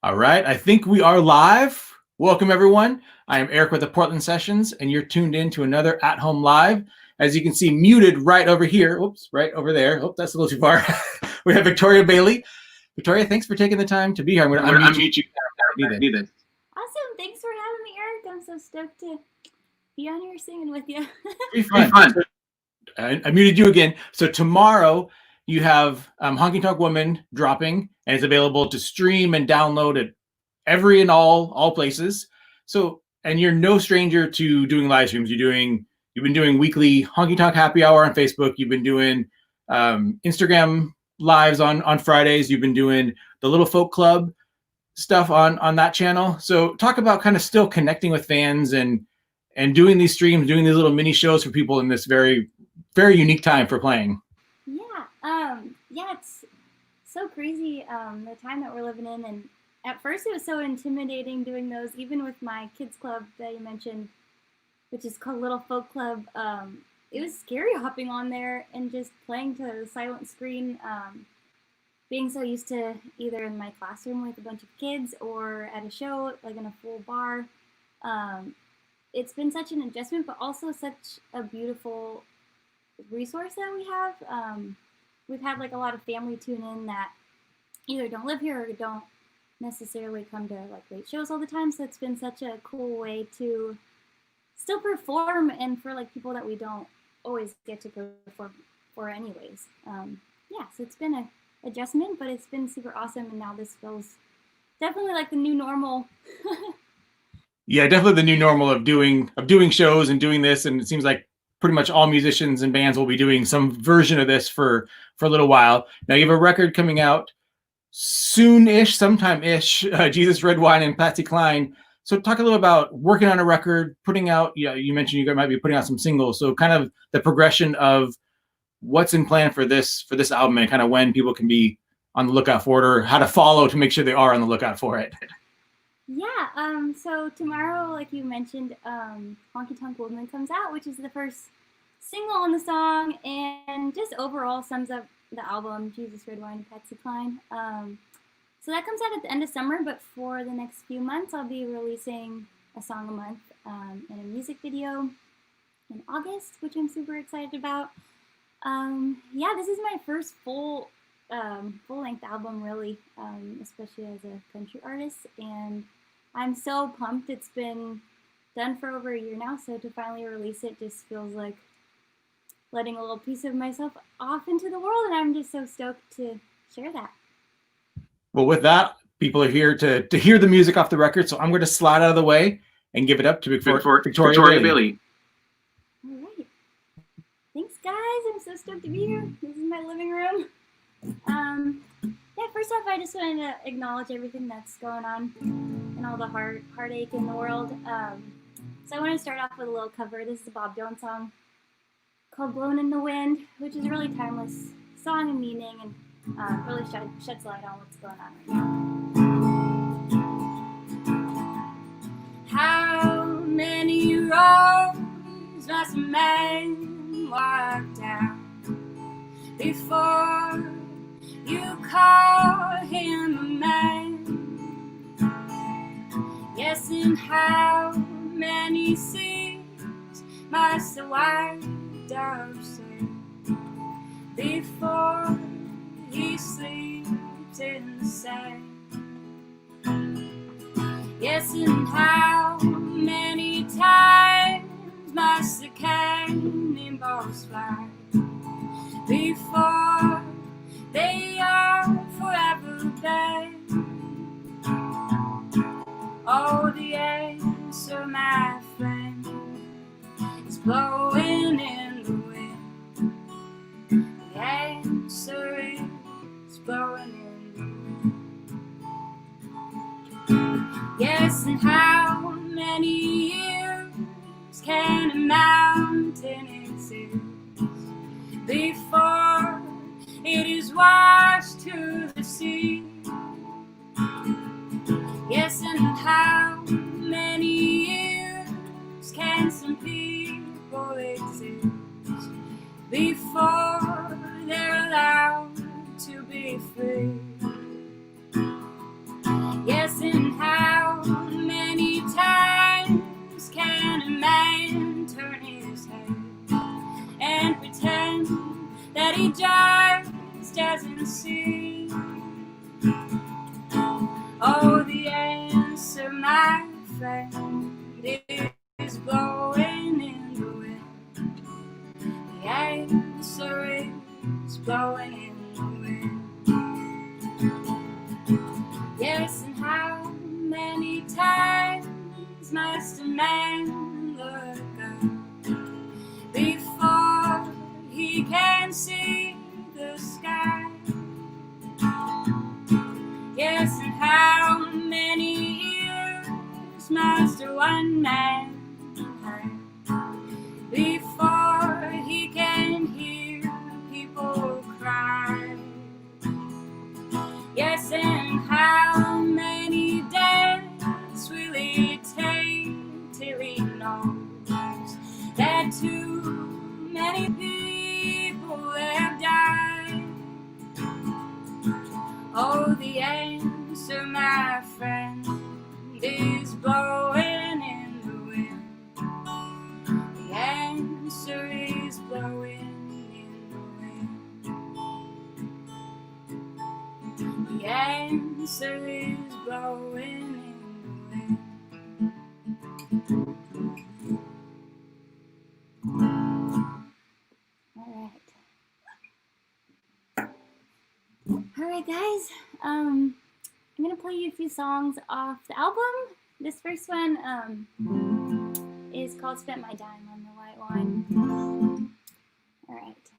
All right, I think we are live. Welcome, everyone. I am Eric with the Portland Sessions, and you're tuned in to another At Home Live. As you can see, muted right over here. Oops, right over there. Oh, that's a little too far. We have Victoria Bailey. Victoria, thanks for taking the time to be here. I'm going to unmute you. Awesome. Thanks for having me, Eric. I'm so stoked to be on here singing with you. Pretty fun. I muted you again. So tomorrow you have Honky Tonk Woman dropping, and it's available to stream and download at every and all places. So, and you're no stranger to doing live streams. You've been doing weekly Honky Tonk Happy Hour on Facebook. You've been doing Instagram lives on Fridays. You've been doing the Little Folk Club stuff on that channel. So talk about kind of still connecting with fans and doing these streams, doing these little mini shows for people in this very, very unique time for playing. Yeah, it's so crazy, the time that we're living in. And at first it was so intimidating doing those, even with my kids club that you mentioned, which is called Little Folk Club. It was scary hopping on there and just playing to the silent screen, being so used to either in my classroom with a bunch of kids or at a show, like in a full bar. It's been such an adjustment, but also such a beautiful resource that we have. We've had like a lot of family tune in that either don't live here or don't necessarily come to like great shows all the time. So it's been such a cool way to still perform, and for like people that we don't always get to perform for anyways. So it's been an adjustment, but it's been super awesome. And now this feels definitely like the new normal. Yeah, definitely the new normal of doing shows and doing this. And it seems like pretty much all musicians and bands will be doing some version of this for a little while. Now you have a record coming out soon-ish, sometime-ish, Jesus Red Wine and Patsy Cline. So talk a little about working on a record, putting out, you mentioned you might be putting out some singles. So kind of the progression of what's in plan for this album, and kind of when people can be on the lookout for it, or how to follow to make sure they are on the lookout for it. Yeah, so tomorrow, like you mentioned, Honky Tonk Woman comes out, which is the first single on the song, and just overall sums up the album, Jesus Red Wine and Patsy Cline. So that comes out at the end of summer, but for the next few months, I'll be releasing a song a month and a music video in August, which I'm super excited about. This is my first full-length album, really, especially as a country artist, and I'm so pumped. It's been done for over a year now, so to finally release it just feels like letting a little piece of myself off into the world, and I'm just so stoked to share that. Well, with that, people are here to hear the music off the record, so I'm going to slide out of the way and give it up to Victoria Bailey. All right. Thanks, guys. I'm so stoked to be here. This is my living room. First off, I just wanted to acknowledge everything that's going on and all the heartache in the world. So I want to start off with a little cover. This is a Bob Dylan song called Blown in the Wind, which is a really timeless song and meaning, and really sheds light on what's going on right now. How many roads must a man walk down before you call him a man? Yes, and how many seas must a white dove sail before he sleeps in the sand? Yes, and how many times must the cannonballs fly before they are forever dead? Oh, the answer, my friend, is blowing in the wind. The answer is blowing in the wind. Yes, and how many years can a mountain exist before it is washed to the sea? Yes, and how many years can some people exist before they're allowed to be free? Yes, just doesn't see. Oh, the answer, my friend, is blowing in the wind. The answer is blowing in the wind. Yes, and how many times must a man look up before he can see the sky? Yes, and how many years must one man have before he can hear people cry? Yes, and how many days will it take till he knows that too many people have died? Oh, the answer, my friend, is blowing in the wind. The answer is blowing in the wind. The answer is blowing in the wind. All right, guys. I'm gonna play you a few songs off the album. This first one is called "Spent My Dime on the White Wine." All right.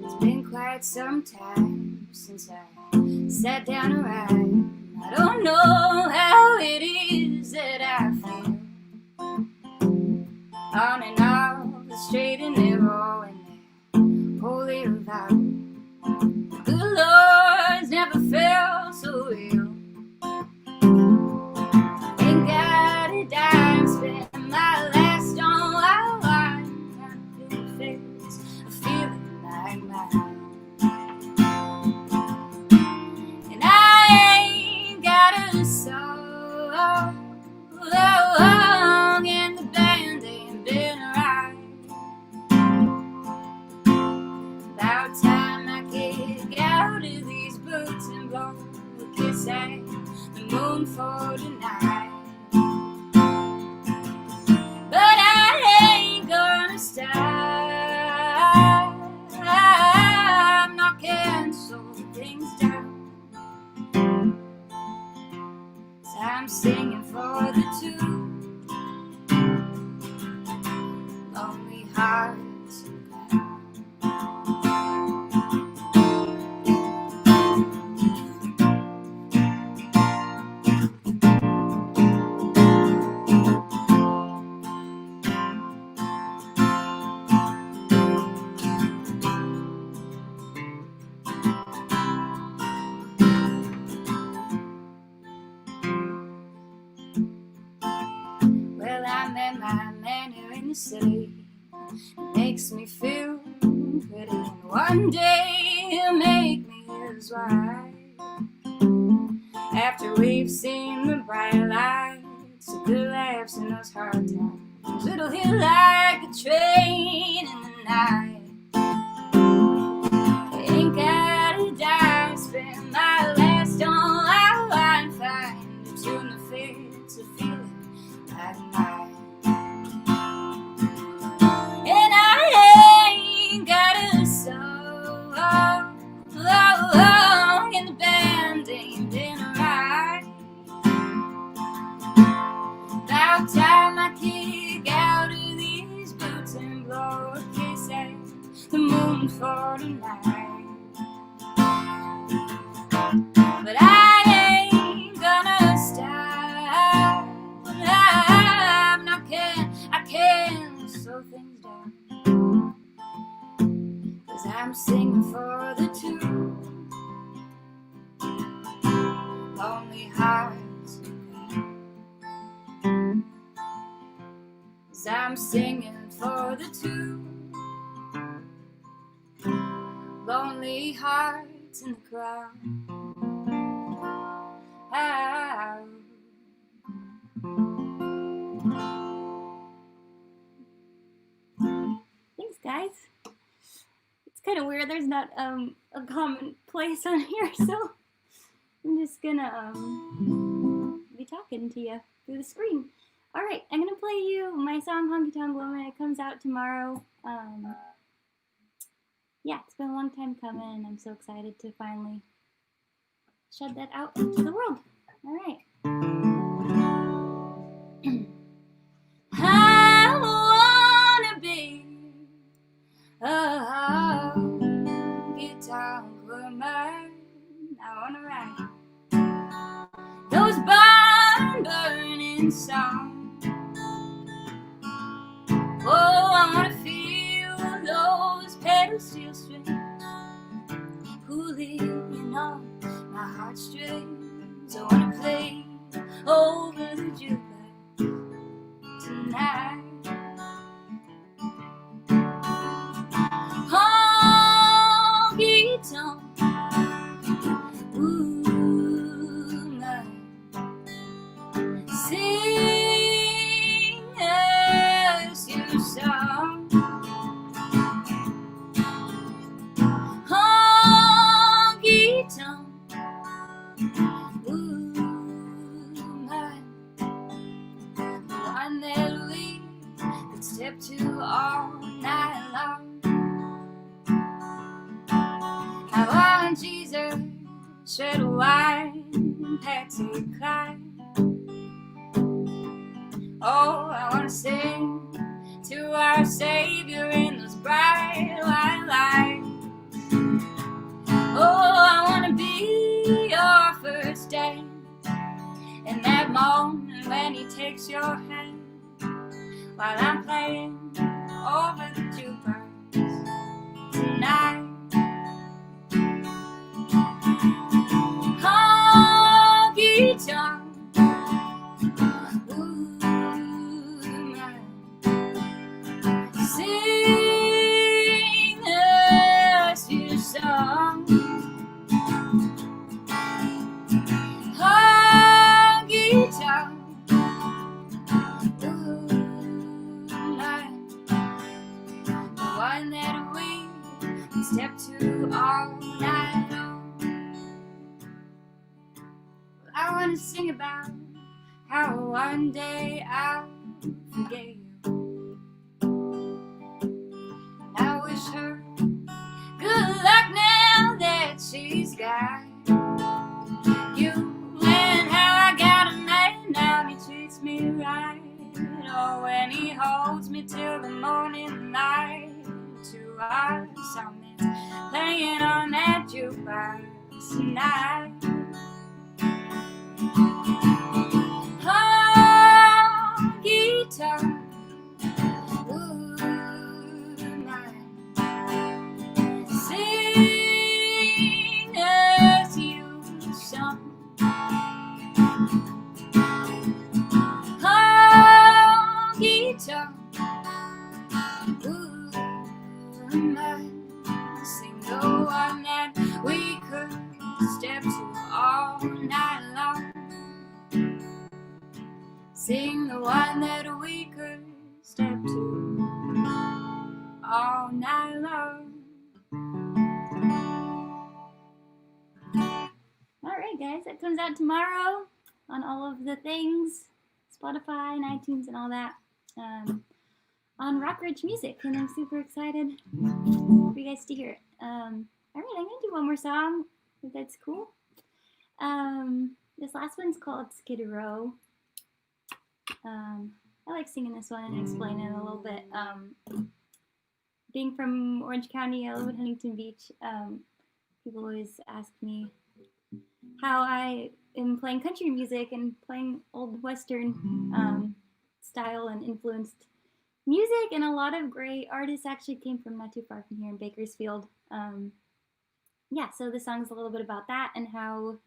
It's been quite some time since I sat down to write. I don't know how it is that I feel. On and off, the straight and narrow, and they're wholly without. The Lord's never felt so ill. Ain't got a dime, spent my last on my wine. I couldn't face a feeling like mine. And I ain't got a song, and the band ain't been right. About time I kick out of these boots and blow a kiss at the moon for tonight. But I ain't gonna stop. I'm not canceling things down. 'Cause I'm singing for the two lonely hearts in the ground. Well, I met my man here in the city. It makes me feel pretty. And one day he'll make me his wife. After we've seen the bright lights, the good laughs and those hard times, it'll hit like a train in the night. Ain't got a dime, spent my last on I wine, find a tune that fits a feeling like mine. And I ain't got a soul, and the band ain't been right. About time I kick out of these boots and blow a kiss at the moon for tonight. But I ain't gonna stop. I can't slow things down. 'Cause I'm singing for the two lonely hearts in the ground. 'Cause I'm singing for the two lonely hearts in the crowd. Oh. guys. It's kind of weird. There's not a common place on here, so I'm just gonna be talking to you through the screen. All right, I'm gonna play you my song "Honky Tonk Woman." It comes out tomorrow. Yeah, it's been a long time coming, and I'm so excited to finally shed that out into the world. All right. I wanna be a honky-tonk woman. I wanna write those barn-burning songs. Oh, I wanna feel those pedal steel strings pulling on my heartstrings. I wanna play over the jukebox tonight. Honky tonk woman, sing us your song. Honky tonk woman, the one that we could step to all night long. I want Jesus, shred of wine, Patsy Cline. Oh, I want to sing to our Savior in those bright white lights. Oh, I want to be your first date in that moment when He takes your hand while I'm playing over the jukebox tonight. Honky tonk woman, sing us your song. Honky tonk woman, the one that we step to all night long. I want to sing about how one day I'll forget you. I wish her good luck now that she's got you, and how I got a man now he treats me right. Oh, when he holds me till the morning light to our song that's playing on that jukebox tonight. Honky tonk woman, sing us your song. Honky tonk woman, sing the one that we could step to all night long. Sing the one that we could step to all night long. Alright guys, that comes out tomorrow on all of the things, Spotify and iTunes and all that, on Rockridge Music, and I'm super excited for you guys to hear it. Alright, I'm going to do one more song, if that's cool. This last one's called Skitter. I like singing this one and explaining it a little bit. Being from Orange County, I live in Huntington Beach. People always ask me how I am playing country music and playing old Western style and influenced music, and a lot of great artists actually came from not too far from here in Bakersfield. Yeah, so the song's a little bit about that and how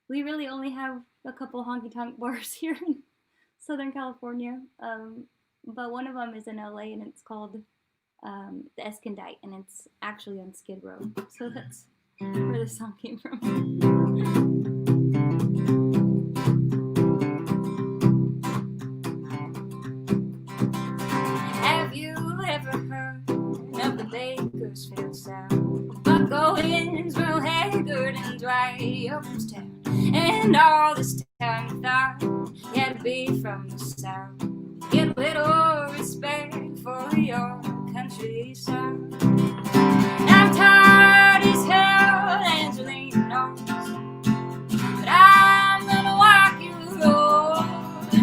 we really only have a couple honky-tonk bars here in Southern California, but one of them is in LA, and it's called the Escondite, and it's actually on Skid Row. So that's where the song came from. Have you ever heard Goings real haggard and dry up his town. And all this time you thought you had to be from the south. Get a little respect for your country song. I'm tired as hell, Angelina knows, but I'm gonna walk you road.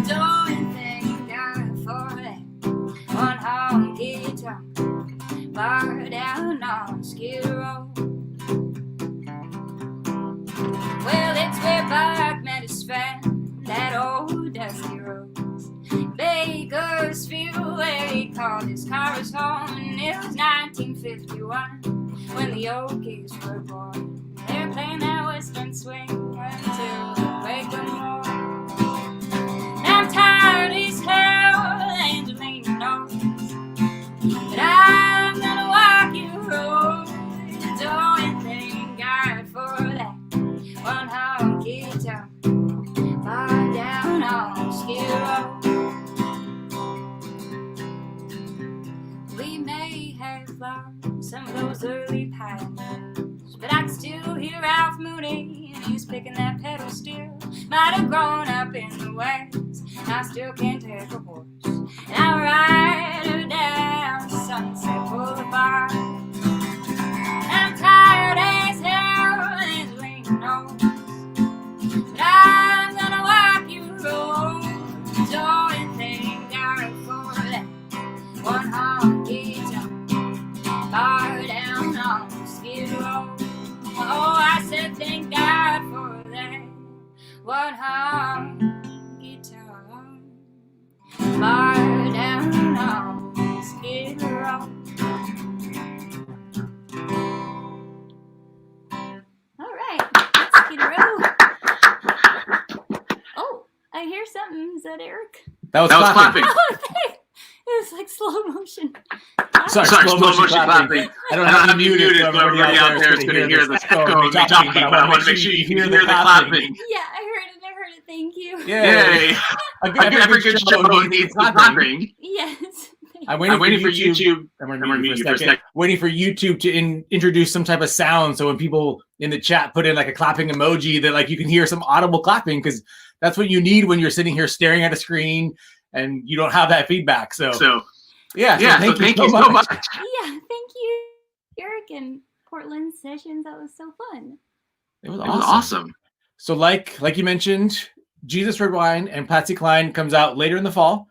Don't thank God for that one honky tonk bar down on Skitter Road. Well, it's where Buck met his friend, that old dusty road. Bakersfield, where he called his car his home. And it was 1951 when the Okies were born. They were playing that western swing until the break of morn. I'm tired as hell, Angelina knows, but I'm gonna walk you home. Don't thank God for that one honky tonk bar down on Skitter Road. We may have lost some of those early pioneers, but I can still hear Ralph Mooney, and he's picking that pedal steel. Might have grown up in the West, I still can't take a horse, and I'll ride her down Sunset Boulevard. I'm tired as hell, Angelina knows, but I'm gonna walk you home. Don't thank God for that one honky tonk bar down on Skitter Road. Oh, I said thank God for that one honky tonk bar down on Skitter Road. All right, let's Skitter Road. Oh, I hear something. Is that Eric? That was clapping. Oh, thanks. It was like slow motion. Sorry, slow motion clapping. I don't have you muted, so everybody out there is going to hear this echo of me talking, but I want to make sure you hear the clapping. Yeah, I heard it. Thank you. Yay. Every good show needs the clapping. Yes. I'm waiting for YouTube. I'm going to mute you for a second. Waiting for YouTube to introduce some type of sound, so when people in the chat put in like a clapping emoji, that like you can hear some audible clapping, because that's what you need when you're sitting here staring at a screen and you don't have that feedback. So yeah. So thank you so much. Yeah, thank you, Eric and Portland Sessions. That was so fun. It was awesome. So like you mentioned, Jesus Red Wine and Patsy Cline comes out later in the fall.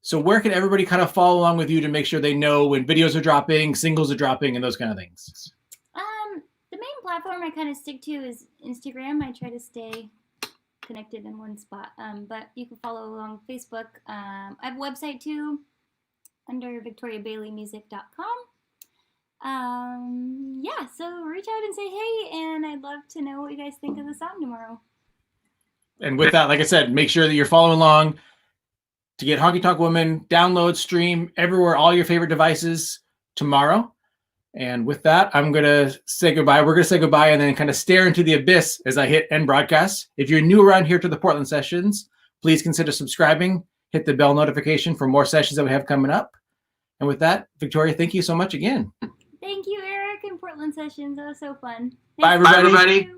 So where can everybody kind of follow along with you to make sure they know when videos are dropping, singles are dropping, and those kind of things? The main platform I kind of stick to is Instagram. I try to stay connected in one spot. But you can follow along Facebook. I have a website too, under victoriabaileymusic.com. Yeah, so reach out and say hey, and I'd love to know what you guys think of the song tomorrow. And with that, like I said, make sure that you're following along to get Honky Tonk Woman, download, stream everywhere, all your favorite devices tomorrow. And with that, I'm going to say goodbye. We're going to say goodbye and then kind of stare into the abyss as I hit end broadcast. If you're new around here to the Portland Sessions, please consider subscribing. Hit the bell notification for more sessions that we have coming up. And with that, Victoria, thank you so much again. Thank you, Eric, and Portland Sessions. That was so fun. Bye, everybody.